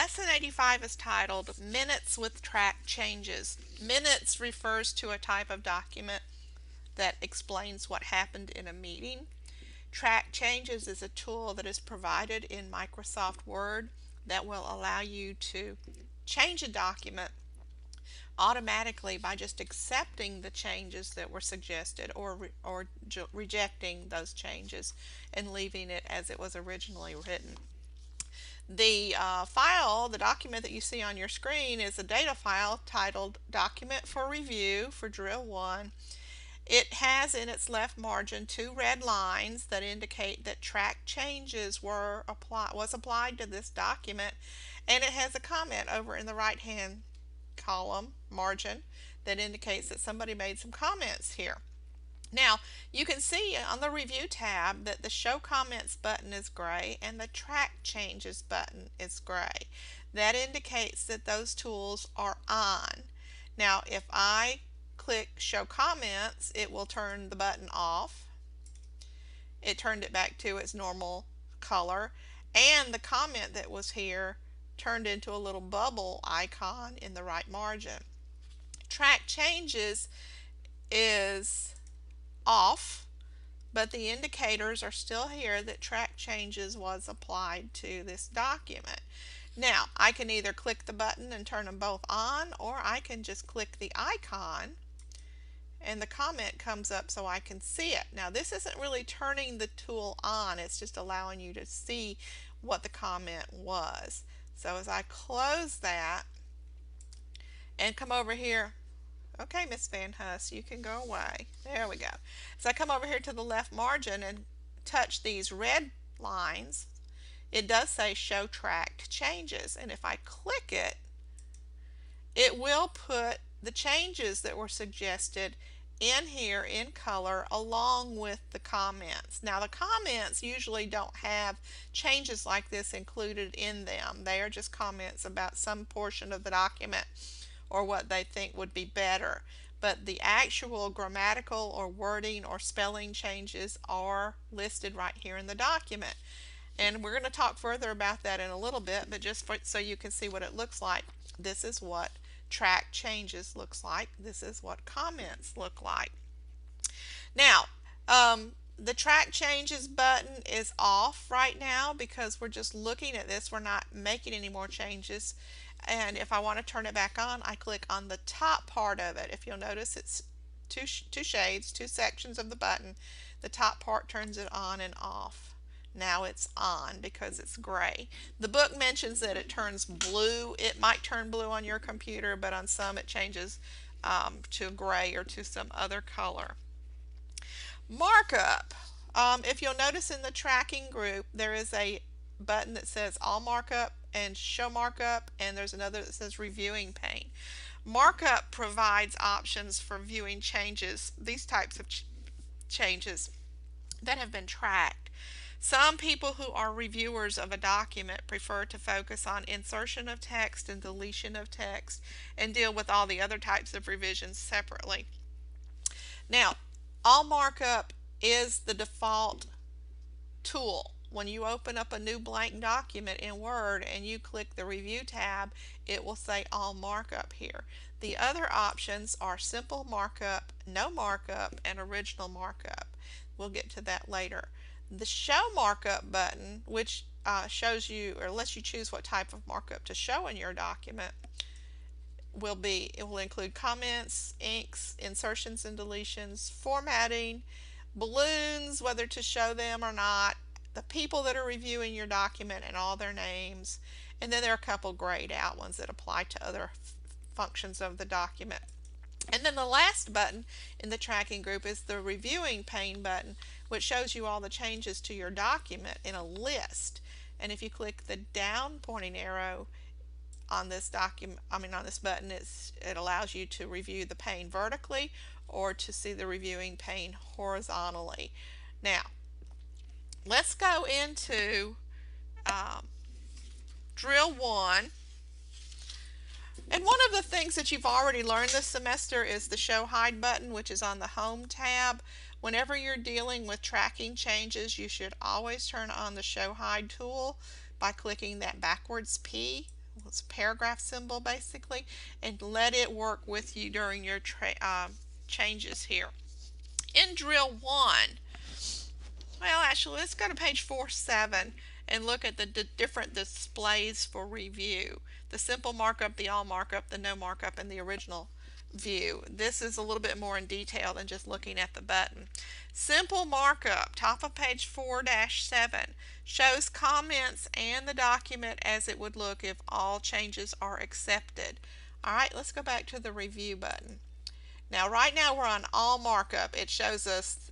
Lesson 85 is titled Minutes with Track Changes. Minutes refers to a type of document that explains what happened in a meeting. Track Changes is a tool that is provided in Microsoft Word that will allow you to change a document automatically by just accepting the changes that were suggested or rejecting those changes and leaving it as it was originally written. The the document that you see on your screen is a data file titled Document for Review for Drill 1. It has in its left margin two red lines that indicate that track changes was applied to this document, and it has a comment over in the right hand column margin that indicates that somebody made some comments here. Now, you can see on the Review tab that the Show Comments button is gray and the Track Changes button is gray. That indicates that those tools are on. Now, if I click Show Comments, it will turn the button off. It turned it back to its normal color, and the comment that was here turned into a little bubble icon in the right margin. Track Changes is off, but the indicators are still here that Track Changes was applied to this document. Now, I can either click the button and turn them both on, or I can just click the icon and the comment comes up so I can see it. Now, this isn't really turning the tool on, it's just allowing you to see what the comment was. So as I close that and come over here, okay, Miss Van Huss, you can go away. There we go. So I come over here to the left margin and touch these red lines. It does say Show Tracked Changes, and if I click it, it will put the changes that were suggested in here in color along with the comments. Now, the comments usually don't have changes like this included in them. They are just comments about some portion of the document or what they think would be better. But the actual grammatical or wording or spelling changes are listed right here in the document. And we're going to talk further about that in a little bit, but just so you can see what it looks like, this is what Track Changes looks like. This is what comments look like. Now, the Track Changes button is off right now because we're just looking at this. We're not making any more changes. And if I want to turn it back on, I click on the top part of it. If you'll notice, it's two shades, two sections of the button. The top part turns it on and off. Now it's on because it's gray. The book mentions that it turns blue. It might turn blue on your computer, but on some it changes to gray or to some other color. Markup. If you'll notice in the tracking group, there is a button that says All Markup and Show Markup, and there's another that says Reviewing Pane. Markup provides options for viewing changes, these types of changes that have been tracked. Some people who are reviewers of a document prefer to focus on insertion of text and deletion of text and deal with all the other types of revisions separately. Now, All Markup is the default tool. When you open up a new blank document in Word and you click the Review tab, it will say All Markup here. The other options are Simple Markup, No Markup, and Original Markup. We'll get to that later. The Show Markup button, which shows you or lets you choose what type of markup to show in your document, it will include comments, inks, insertions and deletions, formatting, balloons, whether to show them or not, the people that are reviewing your document and all their names, and then there are a couple grayed out ones that apply to other functions of the document. And then the last button in the tracking group is the Reviewing Pane button, which shows you all the changes to your document in a list. And if you click the down pointing arrow on this button, it allows you to review the pane vertically or to see the reviewing pane horizontally. Now, let's go into Drill 1. And one of the things that you've already learned this semester is the Show Hide button, which is on the Home tab. Whenever you're dealing with tracking changes, you should always turn on the Show Hide tool by clicking that backwards P it's a paragraph symbol basically, and let it work with you during your changes here. In drill 1, well, actually, let's go to page 47 and look at the different displays for review. The simple markup, the all markup, the no markup, and the original view. This is a little bit more in detail than just looking at the button. Simple markup, top of page 4-7, shows comments and the document as it would look if all changes are accepted. All right, let's go back to the review button. Now, right now we're on all markup. It shows us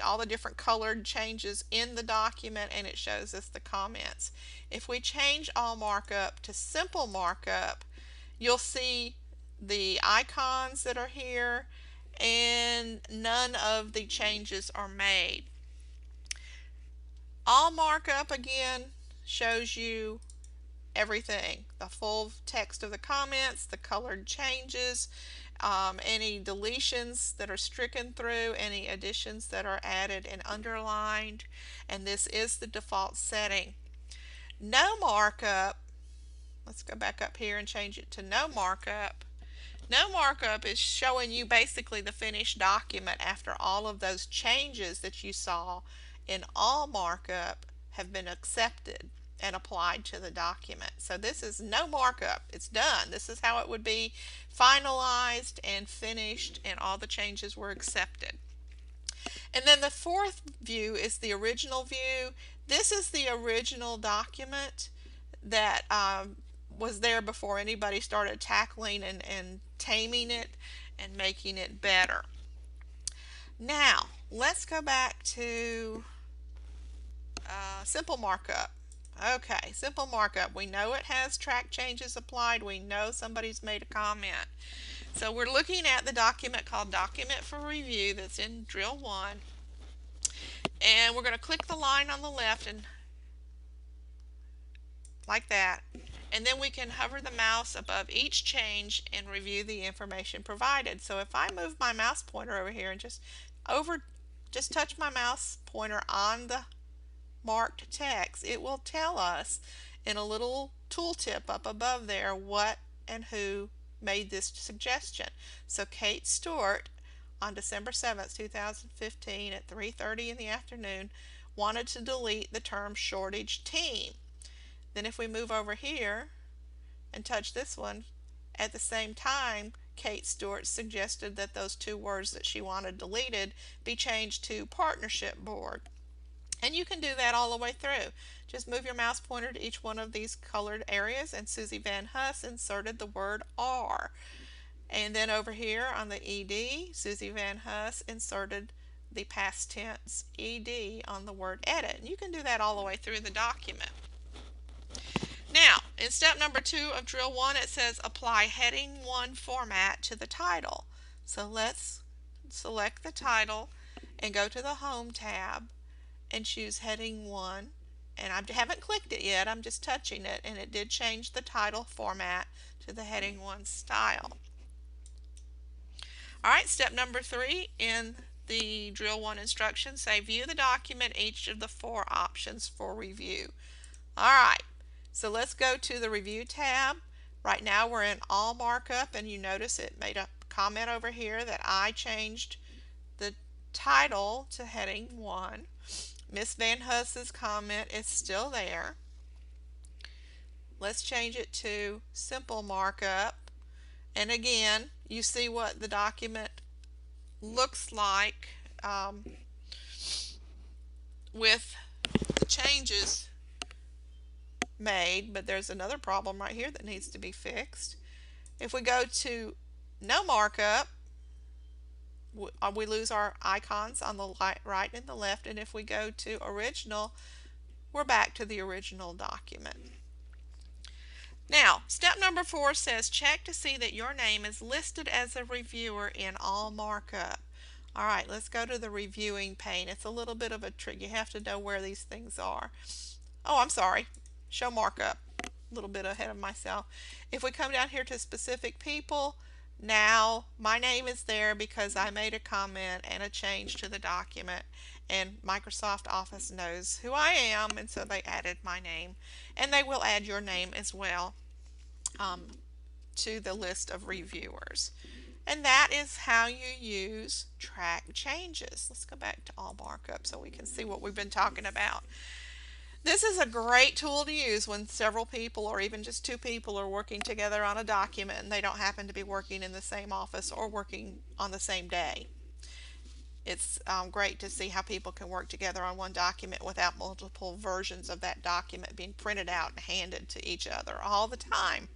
all the different colored changes in the document, and it shows us the comments. If we change all markup to simple markup, you'll see the icons that are here, and none of the changes are made. All markup again shows you everything, the full text of the comments, the colored changes, any deletions that are stricken through, any additions that are added and underlined, and this is the default setting. No markup, let's go back up here and change it to no markup. No markup is showing you basically the finished document after all of those changes that you saw in all markup have been accepted and applied to the document. So this is no markup. It's done. This is how it would be finalized and finished, and all the changes were accepted. And then the fourth view is the original view. This is the original document that was there before anybody started tackling and taming it and making it better. Now, let's go back to simple markup. Okay, simple markup. We know it has track changes applied. We know somebody's made a comment. So we're looking at the document called Document for Review that's in drill 1. And we're going to click the line on the left and like that. And then we can hover the mouse above each change and review the information provided. So if I move my mouse pointer over here and just touch my mouse pointer on the marked text, it will tell us in a little tooltip up above there what and who made this suggestion. So Kate Stewart on December 7th, 2015 at 3:30 in the afternoon wanted to delete the term shortage team. Then if we move over here and touch this one, at the same time Kate Stewart suggested that those two words that she wanted deleted be changed to partnership board. And you can do that all the way through. Just move your mouse pointer to each one of these colored areas, and Susie Van Huss inserted the word are. And then over here on the ED, Susie Van Huss inserted the past tense ED on the word edit. And you can do that all the way through the document. Now, in step number 2 of drill 1, it says apply heading 1 format to the title. So let's select the title and go to the Home tab and choose heading 1, and I haven't clicked it yet, I'm just touching it, and it did change the title format to the heading 1 style. Alright, step number 3 in the drill 1 instructions say view the document, each of the 4 options for review. Alright, so let's go to the review tab. Right now we're in all markup, and you notice it made a comment over here that I changed the title to heading 1. Miss Van Huss's comment is still there. Let's change it to simple markup. And again, you see what the document looks like with the changes made, but there's another problem right here that needs to be fixed. If we go to no markup, we lose our icons on the right and the left, and if we go to original, we're back to the original document. Now, step number 4 says check to see that your name is listed as a reviewer in all markup. Alright, let's go to the reviewing pane. It's a little bit of a trick. You have to know where these things are. Oh, I'm sorry. Show markup. A little bit ahead of myself. If we come down here to specific people, now my name is there because I made a comment and a change to the document, and Microsoft Office knows who I am, and so they added my name, and they will add your name as well. to the list of reviewers. And that is how you use track changes. Let's go back to all markup so we can see what we've been talking about. This is a great tool to use when several people or even just two people are working together on a document and they don't happen to be working in the same office or working on the same day. It's great to see how people can work together on one document without multiple versions of that document being printed out and handed to each other all the time.